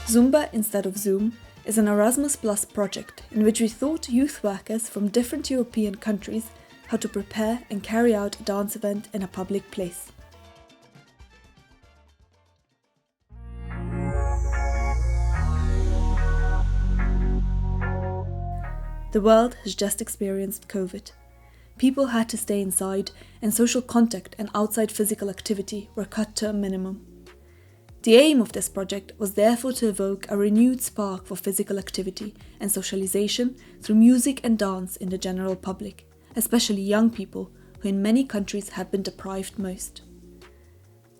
Zumba instead of Zoom is an Erasmus Plus project in which we taught youth workers from different European countries how to prepare and carry out a dance event in a public place. The world has just experienced COVID. People had to stay inside, and social contact and outside physical activity were cut to a minimum. The aim of this project was therefore to evoke a renewed spark for physical activity and socialization through music and dance in the general public, especially young people who in many countries have been deprived most.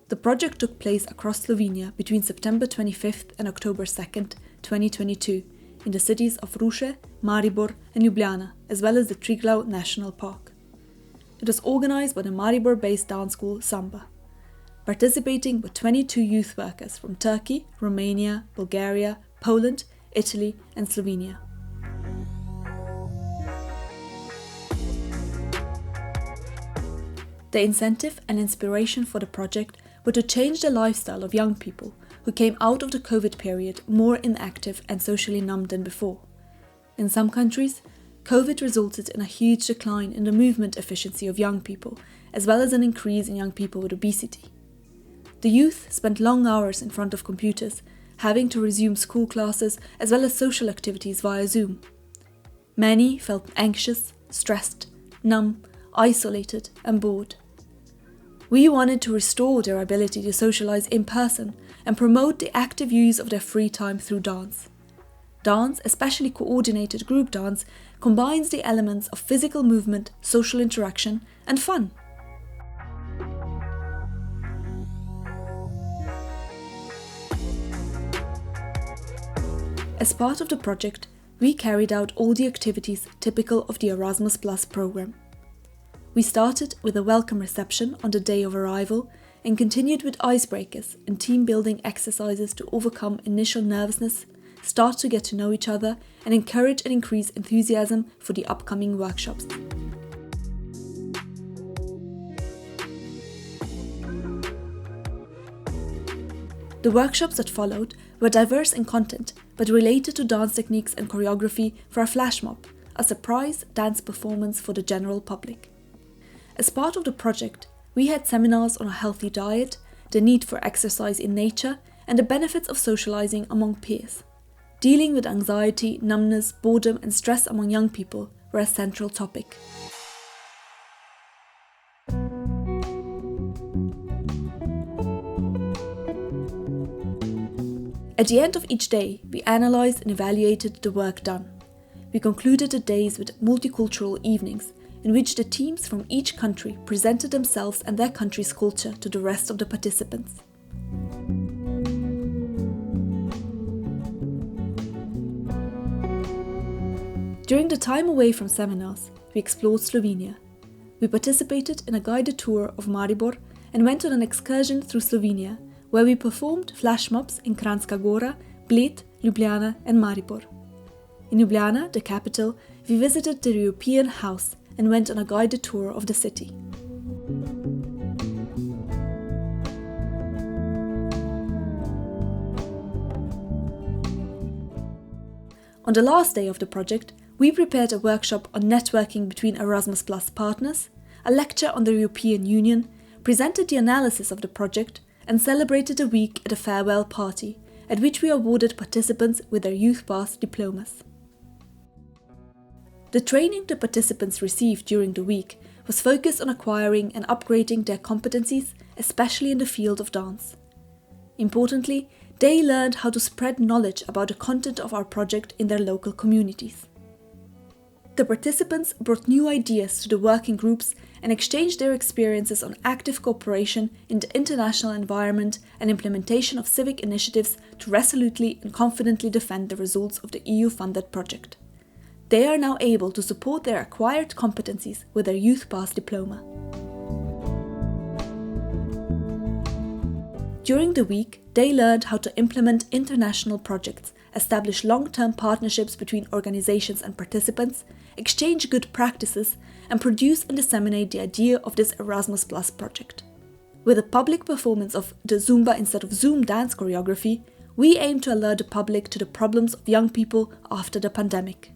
The project took place across Slovenia between September 25th and October 2nd, 2022, in the cities of Ruše, Maribor and Ljubljana, as well as the Triglav National Park. It was organized by the Maribor-based dance school Zumba. Participating were 22 youth workers from Turkey, Romania, Bulgaria, Poland, Italy and Slovenia. The incentive and inspiration for the project were to change the lifestyle of young people who came out of the COVID period more inactive and socially numb than before. In some countries, COVID resulted in a huge decline in the movement efficiency of young people, as well as an increase in young people with obesity. The youth spent long hours in front of computers, having to resume school classes as well as social activities via Zoom. Many felt anxious, stressed, numb, isolated and bored. We wanted to restore their ability to socialize in person and promote the active use of their free time through dance. Dance, especially coordinated group dance, combines the elements of physical movement, social interaction and fun. As part of the project, we carried out all the activities typical of the Erasmus Plus program. We started with a welcome reception on the day of arrival and continued with icebreakers and team-building exercises to overcome initial nervousness, start to get to know each other, and encourage and increase enthusiasm for the upcoming workshops. The workshops that followed were diverse in content, but related to dance techniques and choreography for a flash mob, a surprise dance performance for the general public. As part of the project, we had seminars on a healthy diet, the need for exercise in nature, and the benefits of socializing among peers. Dealing with anxiety, numbness, boredom, and stress among young people were a central topic. At the end of each day, we analysed and evaluated the work done. We concluded the days with multicultural evenings, in which the teams from each country presented themselves and their country's culture to the rest of the participants. During the time away from seminars, we explored Slovenia. We participated in a guided tour of Maribor and went on an excursion through Slovenia, where we performed flash mobs in Kranjska Gora, Bled, Ljubljana and Maribor. In Ljubljana, the capital, we visited the European House and went on a guided tour of the city. On the last day of the project, we prepared a workshop on networking between Erasmus Plus partners, a lecture on the European Union, presented the analysis of the project, and celebrated a week at a farewell party, at which we awarded participants with their Youth Pass diplomas. The training the participants received during the week was focused on acquiring and upgrading their competencies, especially in the field of dance. Importantly, they learned how to spread knowledge about the content of our project in their local communities. The participants brought new ideas to the working groups and exchanged their experiences on active cooperation in the international environment and implementation of civic initiatives to resolutely and confidently defend the results of the EU-funded project. They are now able to support their acquired competencies with their Youth Pass diploma. During the week, they learned how to implement international projects, establish long-term partnerships between organizations and participants, exchange good practices, and produce and disseminate the idea of this Erasmus Plus project. With a public performance of the Zumba instead of Zoom dance choreography, we aim to alert the public to the problems of young people after the pandemic.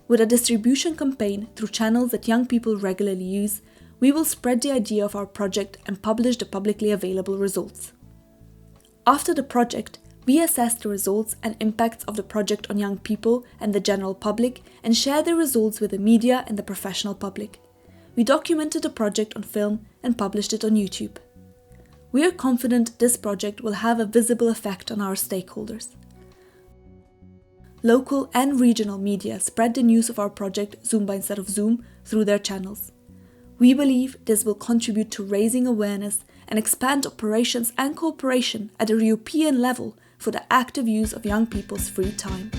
With a distribution campaign through channels that young people regularly use, we will spread the idea of our project and publish the publicly available results. After the project, we assess the results and impacts of the project on young people and the general public and share the results with the media and the professional public. We documented the project on film and published it on YouTube. We are confident this project will have a visible effect on our stakeholders. Local and regional media spread the news of our project Zumba instead of Zoom through their channels. We believe this will contribute to raising awareness and expand operations and cooperation at a European level for the active use of young people's free time.